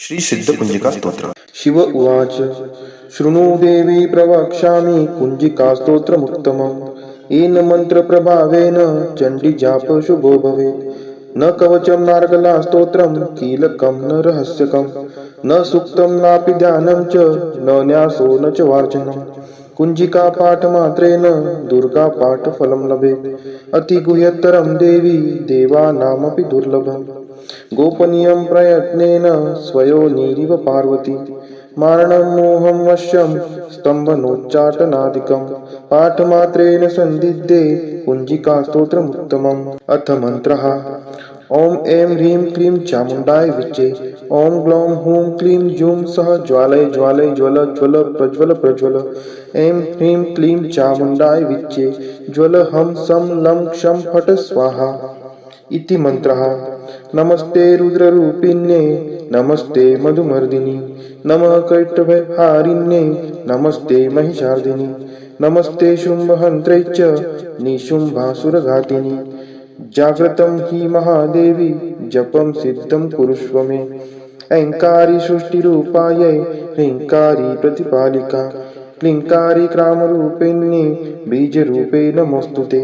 श्री सिद्ध कुंजिका स्तोत्र। शिव उवाच शृणु देवी प्रवक्ष्यामि कुंजिका स्तोत्रमुत्तमम्। येन मन्त्रप्रभावेन चण्डीजाप शुभो भवेत्। न कवचं नार्गला स्तोत्रं कीलकं न रहस्यकं न सूक्तं नापि ध्यानं च न न्यासो न च वार्चनम्। कुंजिका पाठमात्रेण दुर्गा पाठफलं लभेत्। अतिगुह्यतरं देवी देवानामपि दुर्लभम्। गोपनीयं प्रयत्नेन स्वयोनिरिव पार्वती। मारणं मोहं वश्यं स्तम्भनोच्चाटनादिकं पाठमात्रेण सन्दिग्धे कुंजिका स्तोत्रमुत्तमम्। अथ मन्त्रः। ॐ ऐं ह्रीं क्लीं चामुण्डाय विच्चे। ॐ ग्लौं हूं क्लीं जूं सः ज्वालय ज्वालय ज्वल ज्वल प्रज्वल प्रज्वल। ऐं ह्रीं क्लीं चामुण्डाय विच्चे ज्वल हं सं लं क्षं फट् स्वाहा इति मन्त्रः। नमस्ते रुद्ररूपिण्ये नमस्ते मधुमर्दिनि नमः कैटभहारिण्ये नमस्ते महिषार्दिनि नमस्ते शुम्भहन्त्रे च निशुम्भासुरघातिनि। जाग्रतं हि महादेवी जपं सिद्धं कुरुष्व मे। ऐङ्कारी सृष्टिरूपायै ह्रीङ्कारी प्रतिपालिका क्लीङ्कारी क्रामरूपिण्ये बीजरूपे नमोऽस्तुते।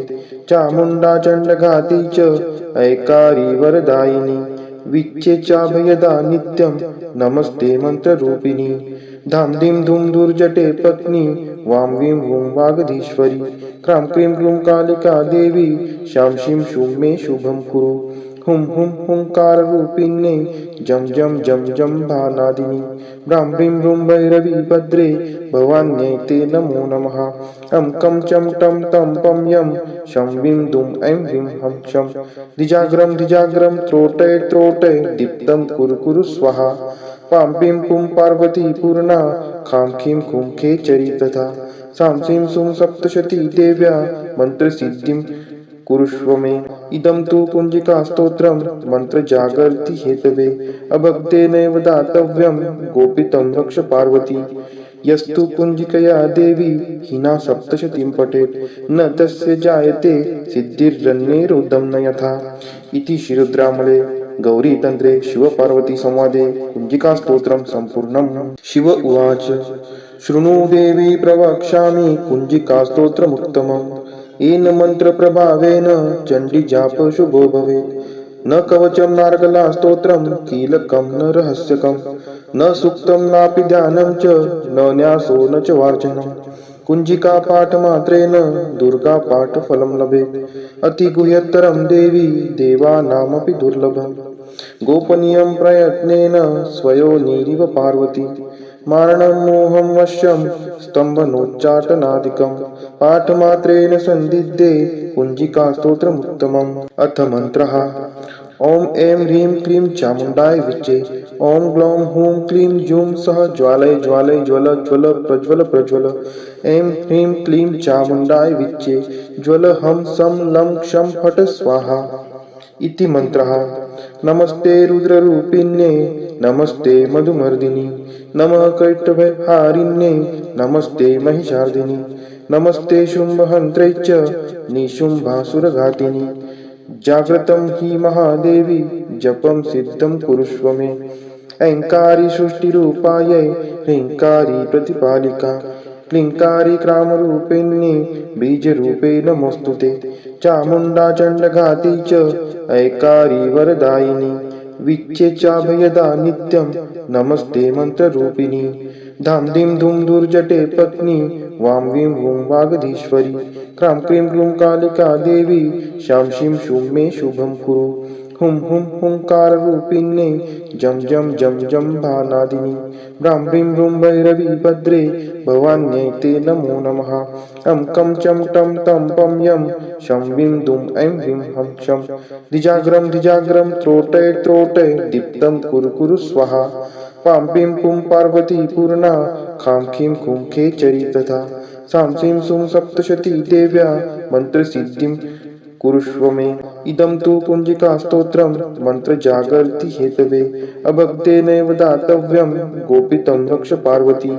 चामुण्डा चण्डघाती च ऐकारी वरदायिनी विच्चे चाभयदा नित्यं नमस्ते मन्त्ररूपिणी। धां धीं धूं धूर्जटे पत्नी वां वीं वूं वागधीश्वरी क्रां क्रीं क्रूं कालिका देवी शां शीं शूं मे शुभं कुरु। हुं हुं हुंकाररूपिण्ये जं जं जं जं भानादिनि ब्रां ब्रीं ब्रूं भैरवी भद्रे भवान्यै ते नमो नमः। अं कं चं टं तं पं यं शं वीं दुं ऐं ह्रीं हं क्षं धिजाग्रं त्रोटय त्रोटय दीप्तं कुरु कुरु स्वाहा। पां पीं पुं पार्वती पूर्णा खां खीं खुं खेचरी तथा सां सीं सूं सप्तशती देव्या मन्त्रसिद्धिं कुरुष्व मे। इदं तु कुंजिका स्तोत्रं मन्त्रजागर्ति हेतवे अभक्तेनैव दातव्यं गोपितं रक्ष पार्वती। यस्तु कुंजिकया देवी हिना सप्तशतीं पठेत् न तस्य जायते सिद्धिरन्यैरुदं न यथा। इति श्रीरुद्रामले गौरीतन्त्रे शिवपार्वतीसंवादे कुंजिकास्तोत्रं सम्पूर्णम्। शिव उवाच शृणु देवी प्रवक्ष्यामि कुंजिकास्तोत्रमुत्तमम्। येन मन्त्रप्रभावेन चण्डीजाप शुभो भवेत्। न कवचं नार्गला स्तोत्रं कीलकं न रहस्यकं न सूक्तं नापि ध्यानं च न न्यासो न च वार्चनम्। कुंजिका पाठमात्रेण दुर्गा पाठफलं लभेत्। अतिगुह्यतरं देवी देवानामपि दुर्लभम्। गोपनीयं प्रयत्नेन स्वयोनिरिव पार्वती। मारणं मोहं वश्यं स्तम्भनोच्चाटनादिकं पाठमात्रेण सन्दिग्धे कुंजिका स्तोत्रमुत्तमम्। अथ मन्त्रः। ॐ ऐं ह्रीं क्लीं चामुण्डाय विच्चे। ॐ ग्लौं हूं क्लीं जूं सः ज्वालय ज्वालय ज्वल ज्वल प्रज्वल प्रज्वल। ऐं ह्रीं क्लीं चामुण्डाय विच्चे ज्वल हं सं लं क्षं फट् स्वाहा इति मन्त्रः। नमस्ते रुद्ररूपिण्ये नमस्ते मधुमर्दिनि नमः कैटभहारिण्ये नमस्ते महिषार्दिनि नमस्ते शुम्भहन्त्रे च निशुम्भासुरघातिनि। जाग्रतं हि महादेवी जपं सिद्धं कुरुष्व मे। ऐङ्कारी सृष्टिरूपायै ह्रीङ्कारी प्रतिपालिका क्लीङ्कारी क्रामरूपिण्ये बीजरूपे नमोऽस्तुते। चामुण्डा चण्डघाती च ऐकारी वरदायिनी विच्चे चाभयदा नित्यं नमस्ते मन्त्ररूपिणी। धां धीं धूं धूर्जटे पत्नी वां वीं वूं वागधीश्वरी क्रां क्रीं क्रूं कालिका देवी शां शीं शूं मे शुभं कुरु। हुं हुं हुंकाररूपिण्ये जं जं जं जं भानादिनि ब्रां ब्रीं ब्रूं भैरवी भद्रे भवान्यै ते नमो नमः। अं कं चं टं तं पं यं शं वीं दुं ऐं ह्रीं हं क्षं धिजाग्रं त्रोटय त्रोटय दीप्तं कुरु कुरु स्वाहा। पां पीं पुं पार्वती पूर्णा खां खीं खुं खेचरी तथा सां सीं सूं सप्तशती देव्या मन्त्रसिद्धिं कुरुष्व मे। इदं तु कुंजिका स्तोत्रं मन्त्रजागर्ति हेतवे अभक्तेनैव दातव्यं गोपितं रक्ष पार्वती।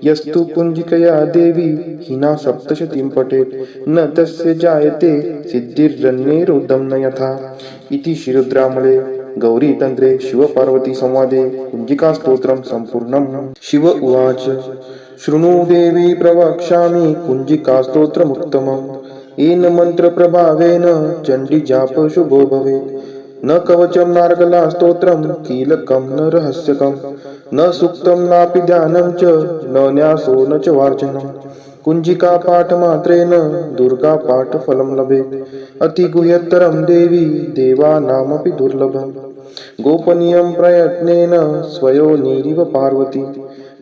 यस्तु कुंजिकया देवी हिना सप्तशतीं पठेत् न तस्य जायते सिद्धिरन्यैरुदं न यथा। इति श्रीरुद्रामले गौरीतन्त्रे शिवपार्वती संवादे कुञ्जिकास्तोत्रं सम्पूर्णम्। शिव उवाच शृणु देवी प्रवक्ष्यामि कुञ्जिकास्तोत्रमुत्तमम्। येन मन्त्रप्रभावेन चण्डीजाप शुभो भवेत्। न कवचं नार्गला स्तोत्रं कीलकं न रहस्यकं न सूक्तं नापि ध्यानं च न न्यासो न च वार्चनं। कुञ्जिका पाठमात्रेण दुर्गा पाठफलं लभेत्। अतिगुह्यतरं देवी देवानामपि दुर्लभम्। गोपनीयं प्रयत्नेन स्वयोनिरिव पार्वती।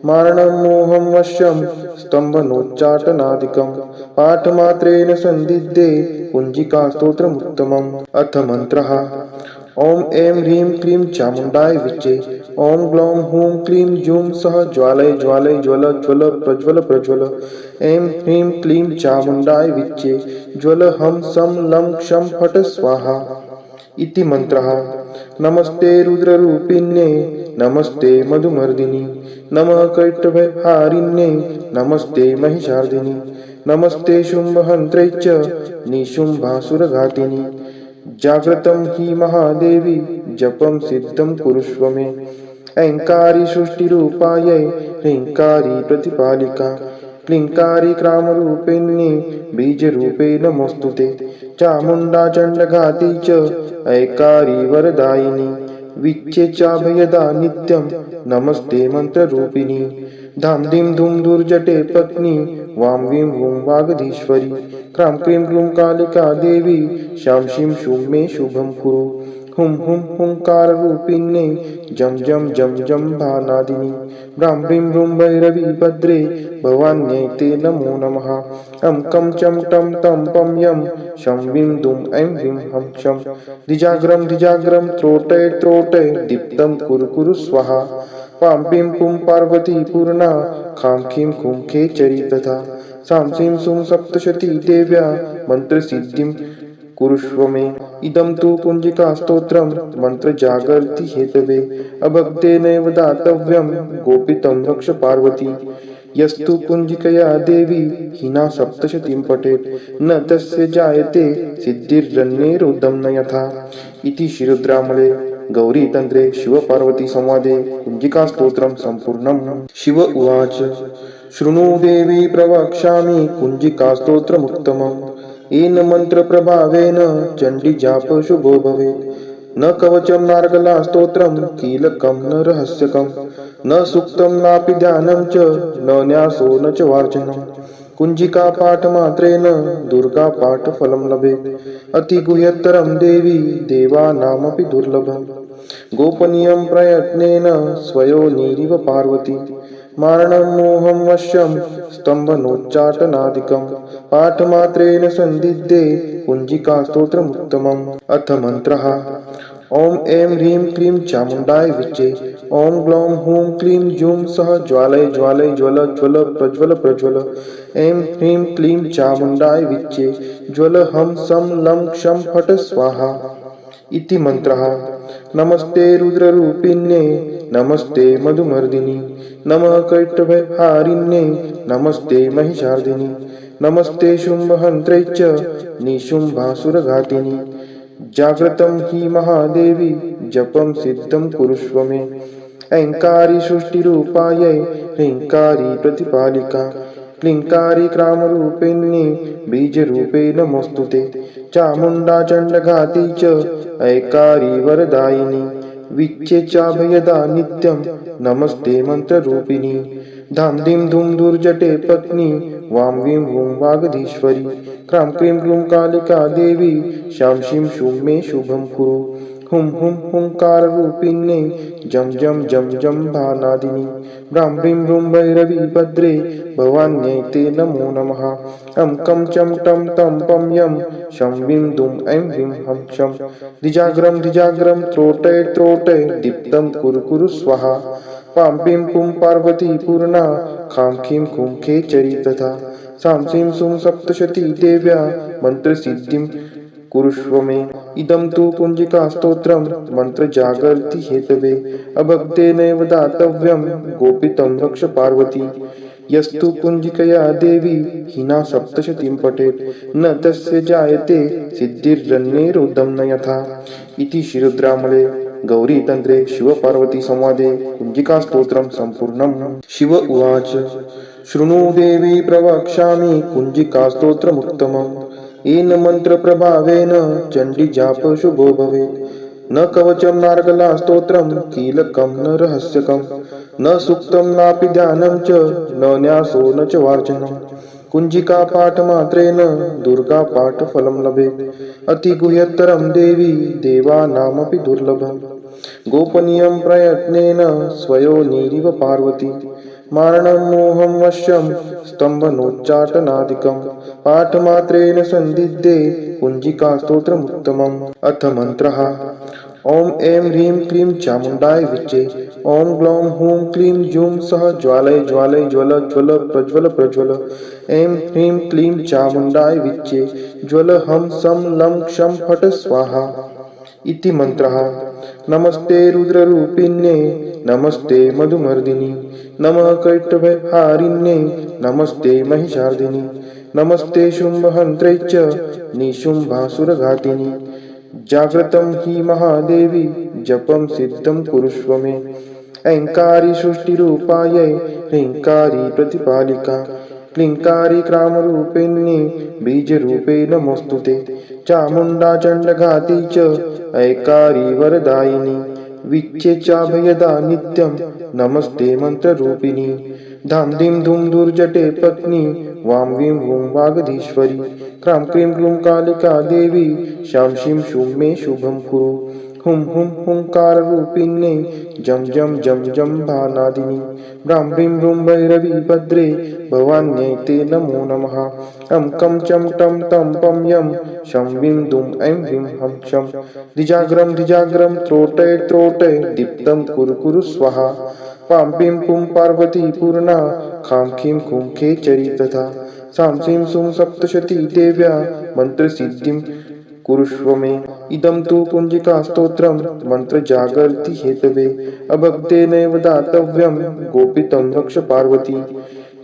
मारणं मोहं वश्यं स्तम्भनोच्चाटनादिकं पाठमात्रेण सन्दिद्धे कुञ्जिकास्तोत्रमुत्तमम्। अथ मन्त्रः। ॐ ऐं ह्रीं क्लीं चामुण्डाय विच्चे। ॐ ग्लौं हूं क्लीं जूं सः ज्वालय ज्वालय ज्वल ज्वल प्रज्वल प्रज्वल। ऐं ह्रीं क्लीं चामुण्डाय विच्चे। ज्वल हं सं लं क्षं फट् स्वाहा इति मन्त्रः। नमस्ते रुद्ररूपिण्ये नमस्ते मधुमर्दिनि नमः कैटभहारिण्ये नमस्ते महिषार्दिनि नमस्ते शुम्भहन्त्रे च निशुम्भासुरघातिनि। जाग्रतं हि महादेवी जपं सिद्धं कुरुष्व मे। ऐङ्कारी सृष्टिरूपायै ह्रीङ्कारी प्रतिपालिका क्लीङ्कारी क्रामरूपिण्ये बीजरूपे नमोऽस्तुते। चामुण्डा चण्डघाती च ऐकारी वरदायिनी विच्चे चाभयदा नित्यं नमस्ते मन्त्ररूपिणी। धां धीं धूं धूर्जटे पत्नी वां वीं वूं वागधीश्वरी। क्रां क्रीं क्रूं कालिका देवी शां शीं शूं मे शुभं कुरु। हुं हुं हुंकाररूपिण्ये जं जं जं जं भानादिनि। ब्रां ब्रीं ब्रूं भैरवी भद्रे भवान्यै ते नमो नमः। अं कं चं टं तं पं यं शं वीं दुं ऐं ह्रीं हं क्षं। द्विजाग्रं त्रोटय त्रोटय दीप्तं कुरु कुरु स्वाहा। पां पीं पुं पार्वती पूर्णा खां खीं खुं खेचरी तथा। सां सीं सूं सप्तशती देव्या मन्त्रसिद्धिं कुरुष्व मे। इदं तु कुञ्जिकास्तोत्रं मन्त्रजागर्ति हेतवे। अभक्तेनैव दातव्यं गोपितं रक्ष पार्वती। यस्तु कुञ्जिकया देवी हिना सप्तशतीं पठेत् न तस्य जायते सिद्धिरन्यैरुदं न यथा। इति श्रीरुद्रामले गौरीतन्त्रे शिवपार्वती संवादे कुञ्जिकास्तोत्रं सम्पूर्णम्। शिव उवाच शृणु देवी प्रवक्ष्यामि कुञ्जिकास्तोत्रमुत्तमम्। येन मन्त्रप्रभावेन चण्डीजाप शुभो भवेत्। न कवचं नार्गला स्तोत्रं कीलकं न रहस्यकं न सूक्तं नापि ध्यानं च न न्यासो न च वार्चनं। कुञ्जिका पाठमात्रेण दुर्गा पाठफलं लभेत्। अतिगुह्यतरं देवी देवानामपि दुर्लभम्। गोपनीयं प्रयत्नेन स्वयोनिरिव पार्वती। मारणं मोहं वश्यं स्तम्भनोच्चाटनादिकं पाठमात्रेण सन्दिद्धे कुञ्जिकास्तोत्रमुत्तमम्। अथ मन्त्रः। ॐ ऐं ह्रीं क्लीं चामुण्डाय विच्चे। ॐ ग्लौं हूं क्लीं जूं सः ज्वालय ज्वालय ज्वल ज्वल प्रज्वल प्रज्वल। ऐं ह्रीं क्लीं चामुण्डाय विच्चे। ज्वल हं सं लं क्षं फट् स्वाहा इति मन्त्रः। नमस्ते रुद्ररूपिण्ये नमस्ते मधुमर्दिनि नमः कैटभहारिण्ये नमस्ते महिषार्दिनि नमस्ते शुम्भहन्त्रे च निशुम्भासुरघातिनि। जाग्रतं हि महादेवी जपं सिद्धं कुरुष्व मे। ऐङ्कारी सृष्टिरूपायै ह्रीङ्कारी प्रतिपालिका क्लीङ्कारी क्रामरूपिण्ये बीजरूपे नमोऽस्तुते। चामुण्डा चण्डघाती च ऐकारी वरदायिनी विच्चे चाभयदा नित्यं नमस्ते मन्त्ररूपिणी। धां धीं धूं धूर्जटे पत्नी वां वीं वूं वागधीश्वरी। क्रां क्रीं क्रूं कालिका देवी शां शीं शूं मे शुभं कुरु। हुं हुं हुंकाररूपिण्ये जं जं जं जं भानादिनि। ब्रां ब्रीं ब्रूं भैरवी भद्रे भवान्यै ते नमो नमः। अं कं चं टं तं पं यं शं वीं दुं ऐं ह्रीं हं क्षं। द्विजाग्रं त्रोटय त्रोटय दीप्तं कुरु कुरु स्वाहा। पां पीं पुं पार्वती पूर्णा खां खीं खुं खेचरी तथा। सां सीं सूं सप्तशती देव्या मन्त्रसिद्धिं कुरुष्व मे। इदं तु कुञ्जिकास्तोत्रं मन्त्रजागर्ति हेतवे। अभक्तेनैव दातव्यं गोपितं रक्ष पार्वती। यस्तु कुञ्जिकया देवी हिना सप्तशतीं पठेत् न तस्य जायते सिद्धिरन्यैरुदं न यथा। इति श्रीरुद्रामले गौरीतन्त्रे शिवपार्वती संवादे कुञ्जिकास्तोत्रं सम्पूर्णम्। शिव उवाच शृणु देवी प्रवक्ष्यामि कुञ्जिकास्तोत्रमुत्तमम्। येन मन्त्रप्रभावेन चण्डीजाप शुभो भवेत्। न कवचं नार्गला स्तोत्रं कीलकं न रहस्यकं न सूक्तं नापि ध्यानं च न न्यासो न च वार्चनं। कुञ्जिका पाठमात्रेण दुर्गा पाठफलं लभेत्। अतिगुह्यतरं देवी देवानामपि दुर्लभम्। गोपनीयं प्रयत्नेन स्वयोनिरिव पार्वती। मारणं मोहं वश्यं स्तम्भनोच्चाटनादिकं। पाठमात्रेण सन्दिद्धे कुञ्जिकास्तोत्रमुत्तमम्। अथ मन्त्रः। ॐ ऐं ह्रीं क्लीं चामुण्डाय विच्चे। ॐ ग्लौं हूं क्लीं जूं सः ज्वालय ज्वालय ज्वल ज्वल प्रज्वल प्रज्वल। ऐं ह्रीं क्लीं चामुण्डाय विच्चे। ज्वल हं सं लं क्षं फट् स्वाहा इति मन्त्रः। नमस्ते रुद्ररूपिण्ये नमस्ते मधुमर्दिनि नमः कैटभहारिण्ये नमस्ते महिषार्दिनि नमस्ते शुम्भहन्त्रे च निशुम्भासुरघातिनि। जाग्रतं हि महादेवी जपं सिद्धं कुरुष्व मे। ऐङ्कारी सृष्टिरूपायै ह्रीङ्कारी प्रतिपालिका क्लीङ्कारी क्रामरूपिण्ये बीजरूपे नमोऽस्तुते। चामुण्डा चण्डघाती च ऐकारी वरदायिनी विच्चे चाभयदा नित्यं नमस्ते मन्त्ररूपिणी। धां धीं धूं धूर्जटे पत्नी वां वीं वूं वागधीश्वरी। क्रां क्रीं क्रूं कालिका देवी शां शीं शूं मे शुभं कुरु। हुं हुं हुंकाररूपिण्ये जं जं जं जं भानादिनि। ब्रां ब्रीं ब्रूं भैरवी भद्रे भवान्यै ते नमो नमः। अं कं चं टं तं पं यं शं वीं दुं ऐं ह्रीं हं शं। द्विजाग्रं द्विजाग्रं त्रोटय त्रोटय दीप्तं कुरु कुरु स्वाहा। पां पीं पुं पार्वती पूर्णा खां खीं खूं खेचरी तथा। सां सीं सूं सप्तशती देव्या मन्त्रसिद्धिं कुरुष्व मे। इदं तु कुञ्जिकास्तोत्रं मन्त्रजागर्ति हेतवे। अभक्तेनैव दातव्यं गोपितं रक्ष पार्वती।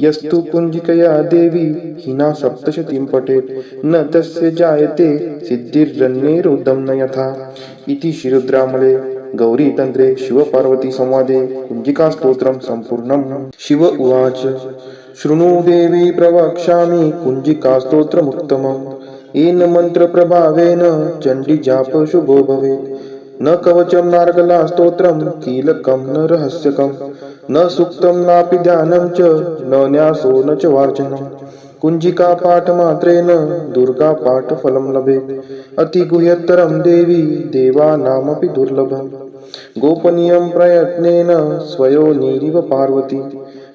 यस्तु कुञ्जिकया देवी हिना सप्तशतीं पठेत् न तस्य जायते सिद्धिरन्यैरुदं न यथा। इति श्रीरुद्रामले गौरीतन्त्रे शिवपार्वती संवादे कुञ्जिकास्तोत्रं सम्पूर्णम्। शिव उवाच शृणु देवी प्रवक्ष्यामि कुञ्जिकास्तोत्रमुत्तमम्। येन मन्त्रप्रभावेन चण्डीजाप शुभो भवेत्। न कवचं नार्गला स्तोत्रं कीलकं न रहस्यकं न सूक्तं नापि ध्यानं च न न्यासो न च वार्चनं। कुञ्जिका पाठमात्रेण दुर्गा पाठफलं लभेत्। अतिगुह्यतरं देवी देवानामपि दुर्लभम्। गोपनीयं प्रयत्नेन स्वयोनिरिव पार्वती।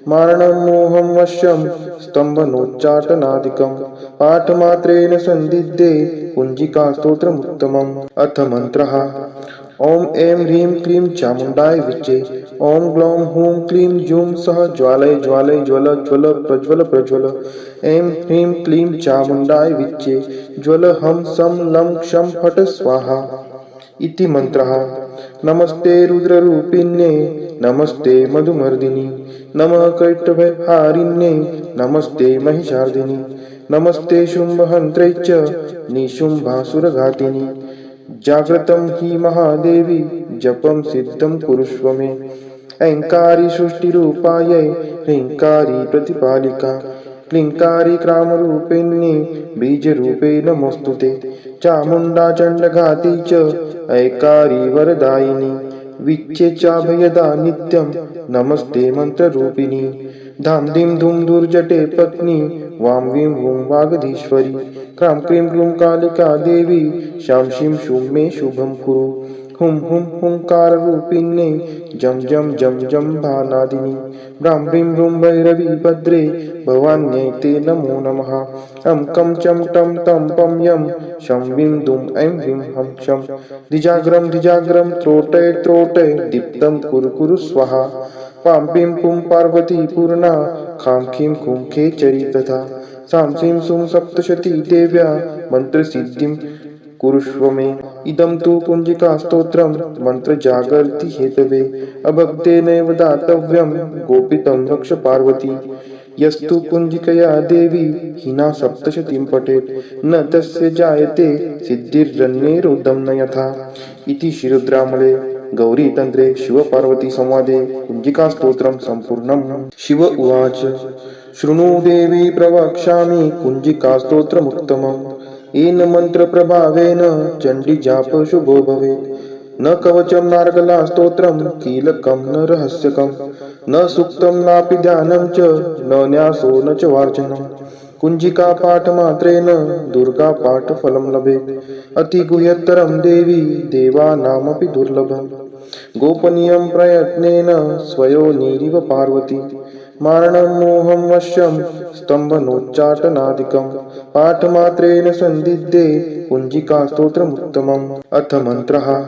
मारणं मोहं वश्यं स्तम्भनोच्चाटनादिकं। पाठमात्रेण सन्दिद्धे कुञ्जिकास्तोत्रमुत्तमम्। अथ मन्त्रः। ॐ ऐं ह्रीं क्लीं चामुण्डाय विच्चे। ॐ ग्लौं हूं क्लीं जूं सः ज्वालय ज्वालय ज्वल ज्वल प्रज्वल प्रज्वल। ऐं ह्रीं क्लीं चामुण्डाय विच्चे। ज्वल हं सं लं क्षं फट् स्वाहा इति मन्त्रः। नमस्ते रुद्ररूपिण्ये नमस्ते मधुमर्दिनि नमः कैटभहारिण्ये नमस्ते महिषार्दिनि नमस्ते शुम्भहन्त्रे च निशुम्भासुरघातिनि। जाग्रतं हि महादेवी जपं सिद्धं कुरुष्व मे। ऐङ्कारी सृष्टिरूपायै ह्रीङ्कारी प्रतिपालिका क्लीङ्कारी क्रामरूपिण्ये बीजरूपे नमोऽस्तुते। चामुण्डा चण्डघाती च ऐकारी वरदायिनी विच्चे चाभयदा नित्यं नमस्ते मन्त्ररूपिणी। धां धीं धूं धूर्जटे पत्नी वां वीं वूं वागधीश्वरी। क्रां क्रीं क्रूं कालिका देवी शां शीं शूं मे शुभं कुरु। हुं हुं हुंकाररूपिण्ये जं जं जं जं भानादिनि। ब्रां ब्रीं ब्रूं भैरवी भद्रे भवान्यै ते नमो नमः। अं कं चं टं तं पं यं शं वीं दुं ऐं ह्रीं हं शं। द्विजाग्रं द्विजाग्रं त्रोटय त्रोटय दीप्तं कुरु कुरु स्वाहा। पां पीं पुं पार्वती पूर्णा खां खीं खूं खेचरी तथा। सां सीं सूं सप्तशती देव्या मन्त्रसिद्धिं कुरुष्व मे। इदं तु कुञ्जिकास्तोत्रं मन्त्रजागर्ति हेतवे। अभक्तेनैव दातव्यं गोपितं रक्ष पार्वती। यस्तु कुञ्जिकया देवी हिना सप्तशतीं पठेत् न तस्य जायते सिद्धिरन्यैरुदं न यथा। इति श्रीरुद्रामले गौरीतन्त्रे शिवपार्वती संवादे कुञ्जिकास्तोत्रं सम्पूर्णम्। शिव उवाच शृणु देवी प्रवक्ष्यामि कुञ्जिकास्तोत्रमुत्तमम्। येन मन्त्रप्रभावेन चण्डीजाप शुभो भवेत्। न कवचं नार्गला स्तोत्रं कीलकं न रहस्यकं न सूक्तं नापि ध्यानं च न न्यासो न च वार्चनम्। कुञ्जिका पाठमात्रेण दुर्गा पाठफलं लभेत्। अतिगुह्यतरं देवी देवानामपि दुर्लभम्। गोपनीयं प्रयत्नेन स्वयोनिरिव पार्वती। मारणं मोहं वश्यं स्तम्भनोच्चाटनादिकं। पाठमात्रेण सन्दिद्धे कुञ्जिकास्तोत्रमुत्तमम्। अथ मन्त्रः।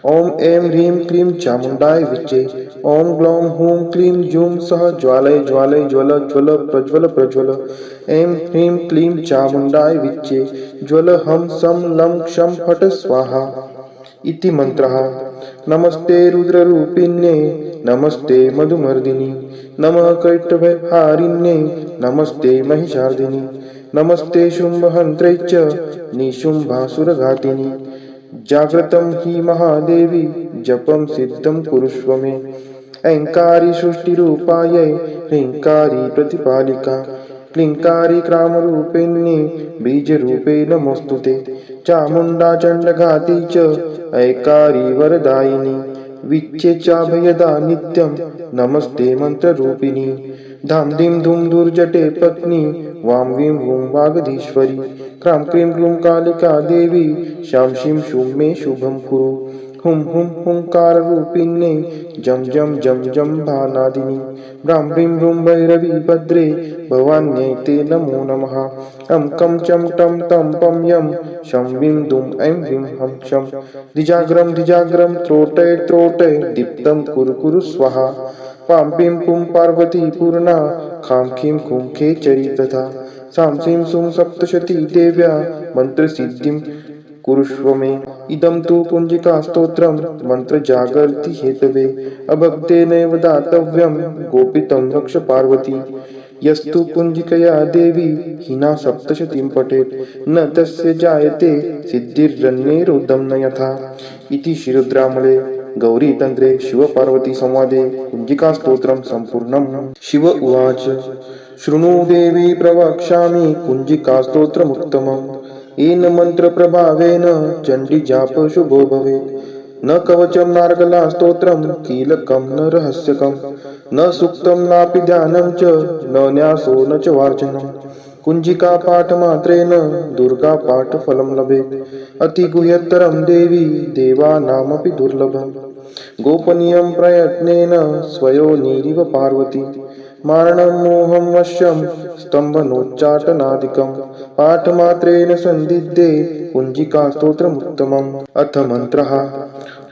ॐ ऐं ह्रीं क्लीं चामुण्डाय विच्चे। ॐ ग्लौं हूं क्लीं जूं सः ज्वालय ज्वालय ज्वल ज्वल प्रज्वल प्रज्वल। ऐं ह्रीं क्लीं चामुण्डाय विच्चे। ज्वल हं सं लं क्षं फट् स्वाहा इति मन्त्रः। नमस्ते रुद्ररूपिण्ये नमस्ते मधुमर्दिनि नमः कैटभहारिण्ये नमस्ते महिषार्दिनि नमस्ते शुम्भहन्त्रे च निशुम्भासुरघातिनि। जाग्रतं हि महादेवी जपं सिद्धं कुरुष्व मे। ऐङ्कारी सृष्टिरूपायै ह्रीङ्कारी प्रतिपालिका क्लीङ्कारी क्रामरूपिण्ये बीजरूपे नमोऽस्तुते। चामुण्डा चण्डघाती च ऐकारी वरदायिनी विच्चे चाभयदा नित्यं नमस्ते मन्त्ररूपिणी। धां धीं धूं धूर्जटे पत्नी वां वीं वूं वागधीश्वरी। क्रां क्रीं क्लूं कालिका देवी शां शीं शूं मे शुभं कुरु। हुं हुं हुंकाररूपिण्ये जं जं जं जं भानादिनि। ब्रां ब्रीं ब्रूं भैरवी भद्रे भवान्यै ते नमो नमः। अं कं चं टं तं पं यं शं वीं दुं ऐं ह्रीं हं क्षं। द्विजाग्रं द्विजाग्रं त्रोटय त्रोटय दीप्तं कुरु कुरु स्वाहा। पां पीं पुं पार्वती पूर्णा खां खीं खूं खेचरी तथा। सां सीं सूं सप्तशती देव्या मन्त्रसिद्धिं कुरुष्व मे। इदं तु कुञ्जिकास्तोत्रं मन्त्रजागर्ति हेतवे। अभक्तेनैव दातव्यं गोपितं रक्ष पार्वती। यस्तु कुञ्जिकया देवी हिना सप्तशतीं पठेत् न तस्य जायते सिद्धिरन्यैरुदं न यथा। इति श्रीरुद्रामले गौरीतन्त्रे शिवपार्वती संवादे कुञ्जिकास्तोत्रं सम्पूर्णम्। शिव उवाच शृणु देवी प्रवक्ष्यामि कुञ्जिकास्तोत्रमुत्तमम्। येन मन्त्रप्रभावेन चण्डीजाप शुभो भवेत्। न कवचं नार्गला स्तोत्रं कीलकं न रहस्यकं न सूक्तं नापि ध्यानं च न न्यासो न च वार्चनम्। कुञ्जिका पाठमात्रेण दुर्गा पाठफलं लभेत्। अतिगुह्यतरं देवी देवानामपि दुर्लभम्। गोपनीयं प्रयत्नेन स्वयोनिरिव पार्वती। मारणं मोहं वश्यं स्तम्भनोच्चाटनादिकं। पाठमात्रेण सन्दिद्धे कुञ्जिकास्तोत्रमुत्तमम्। अथ मन्त्रः।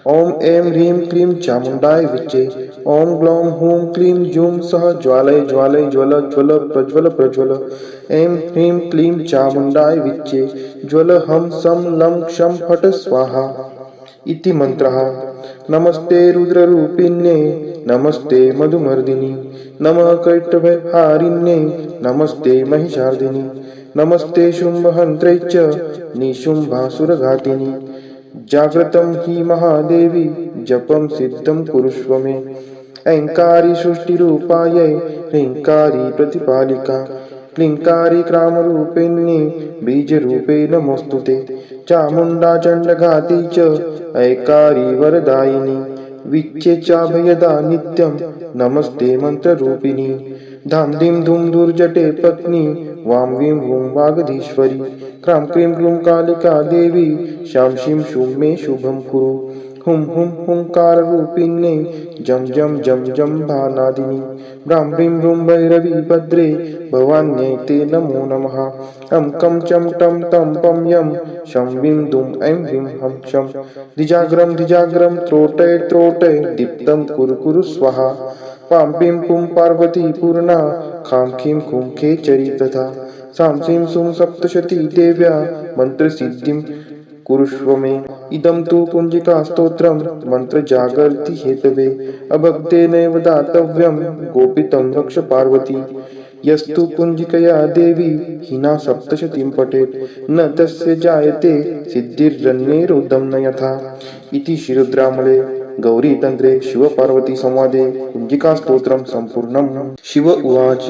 ॐ ऐं ह्रीं क्लीं चामुण्डाय विच्चे। ॐ ग्लौं हूं क्लीं जूं सः ज्वालय ज्वालय ज्वल ज्वल प्रज्वल प्रज्वल। ऐं ह्रीं क्लीं चामुण्डाय विच्चे। ज्वल हं सं लं क्षं फट् स्वाहा इति मन्त्रः। नमस्ते रुद्ररूपिण्ये नमस्ते मधुमर्दिनि नमः कैटभहारिण्ये नमस्ते महिषार्दिनि नमस्ते शुम्भहन्त्रे च निशुम्भासुरघातिनि। जाग्रतं हि महादेवी जपं सिद्धं कुरुष्व मे। ऐङ्कारी सृष्टिरूपायै ह्रीङ्कारी प्रतिपालिका क्लीङ्कारी क्रामरूपिण्ये बीजरूपे नमोऽस्तुते। चामुण्डा चण्डघाती च ऐकारी वरदायिनी विच्चे चाभयदा नित्यं नमस्ते मन्त्ररूपिणी। धां धीं धूं धूर्जटे पत्नी वां वीं वूं वागधीश्वरी। क्रां क्रीं क्लूं कालिका देवी शां शीं शूं मे शुभं कुरु। हुं हुं हुंकाररूपिण्ये जं जं जं जं भानादिनि। ब्रां ब्रीं ब्रूं भैरवी भद्रे भवान्यै ते नमो नमः। अं कं चं टं तं पं यं शं वीं दुं ऐं ह्रीं हं क्षं। द्विजाग्रं द्विजाग्रं त्रोटय त्रोटय दीप्तं कुरु कुरु स्वाहा। पां पीं पुं पार्वती पूर्णा खां खीं खूं खेचरी तथा। सां सीं सूं सप्तशती देव्या मन्त्रसिद्धिं कुरुष्व मे। इदं तु कुञ्जिकास्तोत्रं मन्त्रजागर्ति हेतवे। अभक्तेनैव दातव्यं गोपितं रक्ष पार्वती। यस्तु कुञ्जिकया देवी हिना सप्तशतीं पठेत् न तस्य जायते सिद्धिरन्यैरुदं न यथा। इति श्रीरुद्रामले गौरीतन्त्रे शिवपार्वती संवादे कुञ्जिकास्तोत्रं सम्पूर्णम्। शिव उवाच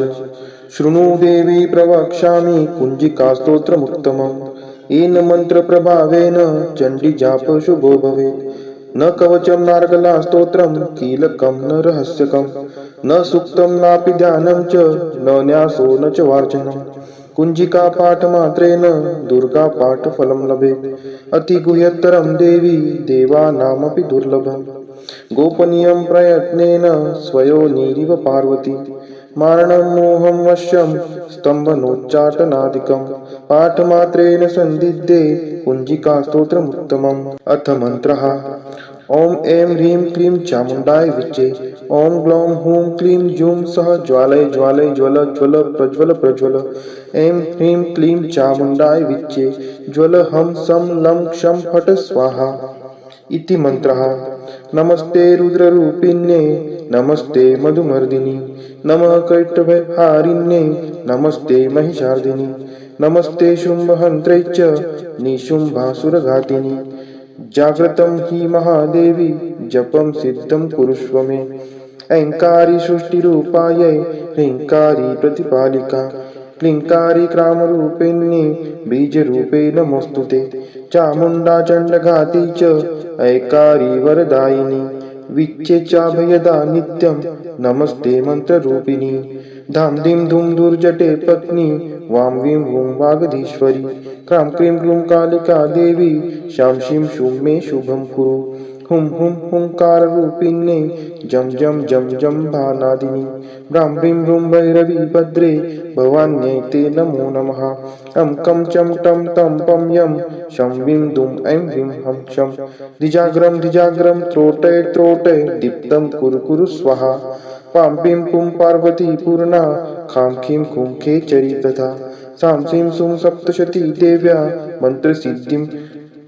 शृणु देवी प्रवक्ष्यामि कुञ्जिकास्तोत्रमुत्तमम्। येन मन्त्रप्रभावेन चण्डीजाप शुभो भवेत्। न कवचं नार्गला स्तोत्रं कीलकं न रहस्यकं न सूक्तं नापि ध्यानं च न न्यासो न च वार्चनम्। कुञ्जिका पाठमात्रेण दुर्गा पाठफलं लभेत्। अतिगुह्यतरं देवी देवानामपि दुर्लभम्। गोपनीयं प्रयत्नेन स्वयोनिरिव पार्वती। मारणं मोहं वश्यं स्तम्भनोच्चाटनादिकं पाठमात्रेण सन्दिद्धे कुञ्जिकास्तोत्रमुत्तमम्। अथ मन्त्रः। ॐ ऐं ह्रीं क्लीं चामुण्डाय विच्चे। ॐ ग्लौं हूं क्लीं जूं सः ज्वालय ज्वालय ज्वल ज्वल प्रज्वल प्रज्वल। ऐं ह्रीं क्लीं चामुण्डाय विच्चे। ज्वल हं सं लं क्षं फट् स्वाहा इति मन्त्रः। नमस्ते रुद्ररूपिण्ये नमस्ते मधुमर्दिनि नमः कैटभहारिण्ये नमस्ते महिषार्दिनि नमस्ते शुम्भहन्त्रे च निशुम्भासुरघातिनि। जाग्रतं हि महादेवी जपं सिद्धं कुरुष्व मे। ऐङ्कारी सृष्टिरूपायै ह्रीङ्कारी प्रतिपालिका क्लीङ्कारी क्रामरूपिण्ये बीजरूपे नमोऽस्तुते। चामुण्डा चण्डघाती च ऐकारी वरदायिनी विच्चे चाभयदा नित्यं नमस्ते मन्त्ररूपिणी। धां धीं धूं धूर्जटे पत्नी वां वीं वूं वागधीश्वरी क्रां क्रीं क्रूं कालिका देवी शां शीं शूं मे शुभं कुरु। हुं हुं हुंकाररूपिण्ये जं जं जं जं भानादिनि ब्रां ब्रीं ब्रूं भैरवी भद्रे भवान्यै ते नमो नमः। अं कं चं टं तं पं यं शं वीं दुं ऐं ह्रीं हं क्षं द्विजाग्रं द्विजाग्रं त्रोटय त्रोटय दीप्तं कुरु कुरु स्वाहा। पां पीं पुं पार्वती पूर्णा खां खीं खुं खेचरी तथा सां सीं सुं सप्तशती देव्या मन्त्रसिद्धिं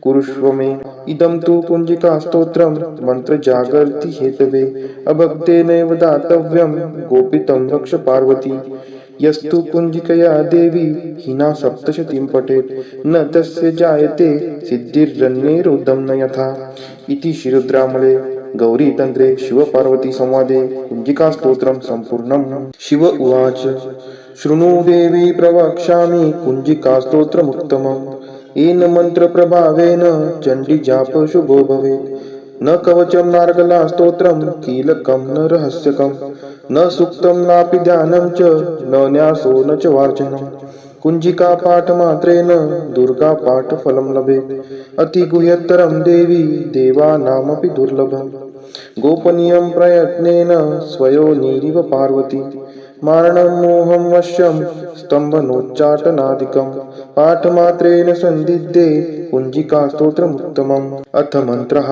कुरुष्व मे। इदं तु कुञ्जिकास्तोत्रं मन्त्रजागर्ति हेतवे अभक्तेनैव दातव्यं गोपितं रक्ष पार्वती। यस्तु कुञ्जिकया देवी हिना सप्तशतीं पठेत् न तस्य जायते सिद्धिरन्यैरुद्धं न यथा। इति श्रीरुद्रामले गौरीतन्त्रे शिवपार्वती संवादे कुञ्जिकास्तोत्रं सम्पूर्णम्। शिव उवाच शृणु देवी प्रवक्ष्यामि कुञ्जिकास्तोत्रमुत्तमम्। येन मन्त्रप्रभावेन चण्डीजाप शुभो भवेत्। न कवचं नार्गला स्तोत्रं कीलकं न रहस्यकं न सूक्तं नापि ध्यानं च न न्यासो न च वार्चनम्। कुञ्जिका पाठमात्रेण दुर्गा पाठफलं लभेत्। अतिगुह्यतरं देवी देवानामपि दुर्लभम्। गोपनीयं प्रयत्नेन स्वयोनिरिव पार्वती। मारणं मोहं वश्यं स्तम्भनोच्चाटनादिकं पाठमात्रेण सन्दिद्धे कुञ्जिकास्तोत्रमुत्तमम्। अथ मन्त्रः।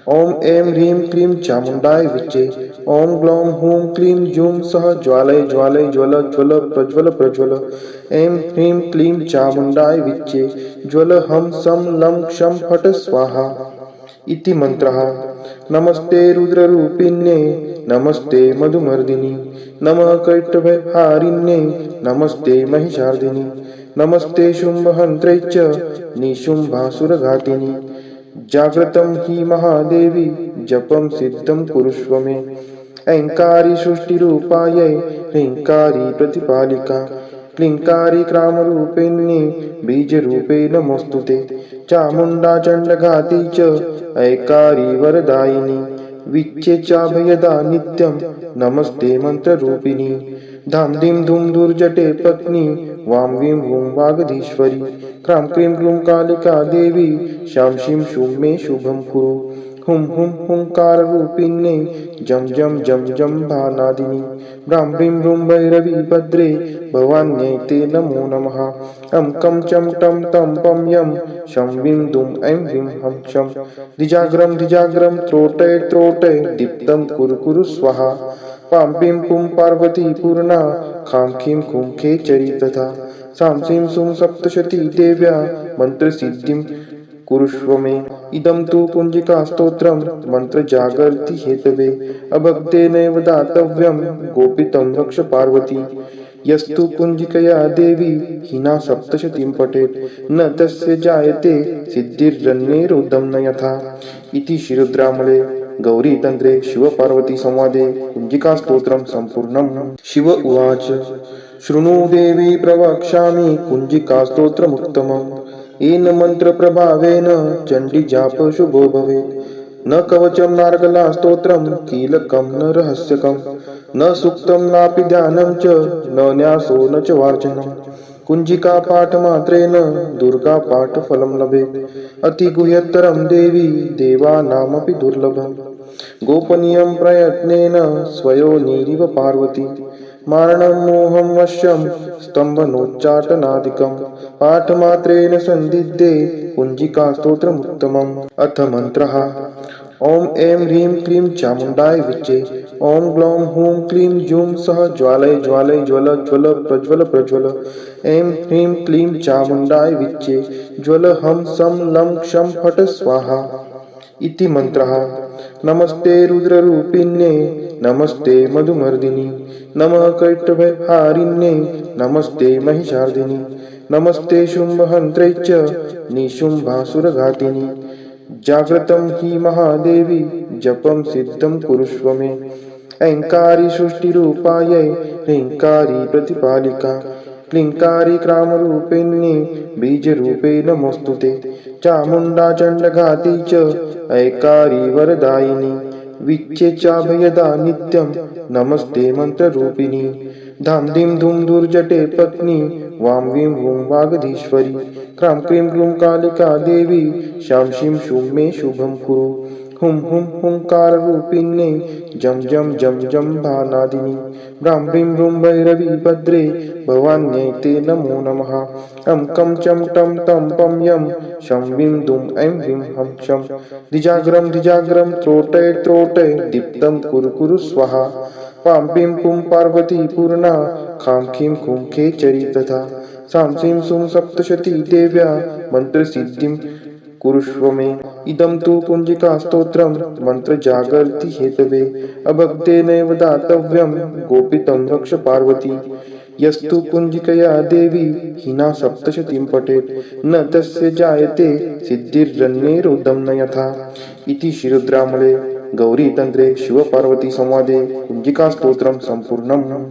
ॐ ऐं ह्रीं क्लीं चामुण्डाय विच्चे। ॐ ग्लौं हूं क्लीं जूं सः ज्वालय ज्वालय ज्वल ज्वल प्रज्वल प्रज्वल। ऐं ह्रीं क्लीं चामुण्डाय विच्चे। ज्वल हं सं लं क्षं फट् स्वाहा इति मन्त्रः। नमस्ते रुद्ररूपिण्ये नमस्ते मधुमर्दिनि नमः कैटभहारिण्ये नमस्ते महिषार्दिनि नमस्ते शुम्भहन्त्रे च निशुम्भासुरघातिनि। जाग्रतं हि महादेवी जपं सिद्धं कुरुष्व मे। ऐङ्कारी सृष्टिरूपायै ह्रीङ्कारी प्रतिपालिका क्लीङ्कारी क्रामरूपिण्ये बीजरूपे नमोऽस्तुते। चामुण्डा चण्डघाती च ऐकारी वरदायिनी विच्चे चाभयदा नित्यं नमस्ते मन्त्ररूपिणी। धां धीं धूं धूर्जटे पत्नी वां वीं वूं वागधीश्वरी क्रां क्रीं क्रूं कालिका देवी शां शीं शूं मे शुभं कुरु। हुं हुं हुंकाररूपिण्ये जं जं जं जं भानादिनि ब्रां ब्रीं ब्रूं भैरवी भद्रे भवान्यै ते नमो नमः। अं कं चं टं तं पं यं शं वीं दुं ऐं ह्रीं हं क्षं द्विजाग्रं द्विजाग्रं त्रोटय त्रोटय दीप्तं कुरु कुरु स्वाहा। पां पीं पुं पार्वती पूर्णा खां खीं खुं खेचरी तथा सां सीं सुं सप्तशती देव्या मन्त्रसिद्धिं कुरुष्व मे। इदं तु कुञ्जिकास्तोत्रं मन्त्रजागर्ति हेतवे अभक्तेनैव दातव्यं गोपितं रक्ष पार्वती। यस्तु कुञ्जिकया देवी हिना सप्तशतीं पठेत् न तस्य जायते सिद्धिरन्यैरुद्धं न यथा। इति श्रीरुद्रामले गौरीतन्त्रे शिवपार्वती संवादे कुञ्जिकास्तोत्रं सम्पूर्णम्। शिव उवाच शृणु देवी प्रवक्ष्यामि कुञ्जिकास्तोत्रमुत्तमम्। येन मन्त्रप्रभावेन चण्डीजाप शुभो भवेत्। न कवचं नार्गला स्तोत्रं कीलकं न रहस्यकं न सूक्तं नापि ध्यानं च न न्यासो न च वार्चनं। कुञ्जिका पाठमात्रेण दुर्गा पाठफलं लभेत्। अतिगुह्यतरं देवी देवानामपि दुर्लभम्। गोपनीयं प्रयत्नेन स्वयोनिरिव पार्वती। मारणं मोहं वश्यं स्तम्भनोच्चाटनादिकं पाठमात्रेण सन्दिद्धे कुञ्जिकास्तोत्रमुत्तमम्। अथ मन्त्रः। ॐ ऐं ह्रीं क्लीं चामुण्डाय विच्चे। ॐ ग्लौं हूं क्लीं जूं सः ज्वालय ज्वालय ज्वल ज्वल प्रज्वल प्रज्वल। ऐं ह्रीं क्लीं चामुण्डाय विच्चे। ज्वल हं सं लं क्षं फट् स्वाहा इति मन्त्रः। नमस्ते रुद्ररूपिण्ये नमस्ते मधुमर्दिनि नमः कैटभहारिण्ये नमस्ते महिषार्दिनि नमस्ते शुम्भहन्त्रे च निशुम्भासुरघातिनि। जाग्रतं हि महादेवी जपं सिद्धं कुरुष्व मे। ऐङ्कारी सृष्टिरूपायै ह्रीङ्कारी प्रतिपालिका क्लीङ्कारी क्रामरूपिण्ये बीजरूपे नमोऽस्तु ते। चामुण्डा चण्डघाती च ऐकारी वरदायिनी विच्चे चाभयदा नित्यं नमस्ते मन्त्ररूपिणी। धां धीं धूं धूर्जटे पत्नी वां वीं वूं वागधीश्वरी। क्रां क्रीं क्रूं कालिका देवी शां शीं शूं मे शुभं कुरु। हुं हुं हुंकाररूपिण्ये जं जं जं जं भानादिनि। ब्रां ब्रीं ब्रूं भैरवी भद्रे भवान्यै ते नमो नमः। अं कं चं टं तं पं यं शं वीं दुं ऐं ह्रीं हं क्षं। द्विजाग्रं त्रोटय त्रोटय दीप्तं कुरु कुरु स्वाहा। पां पीं पुं पार्वती पूर्णा खां खीं खूं खेचरी तथा। सां सीं सूं सप्तशती देव्या मन्त्रसिद्धिं कुरुष्व मे। इदं तु कुञ्जिकास्तोत्रं मन्त्रजागर्ति हेतवे। अभक्तेनैव दातव्यं गोपितं रक्ष पार्वती। यस्तु कुञ्जिकया देवी हिना सप्तशतीं पठेत् न तस्य जायते सिद्धिरन्यैरुदं न यथा। इति श्रीरुद्रामले गौरीतन्त्रे शिवपार्वती संवादे कुञ्जिकास्तोत्रं सम्पूर्णम्।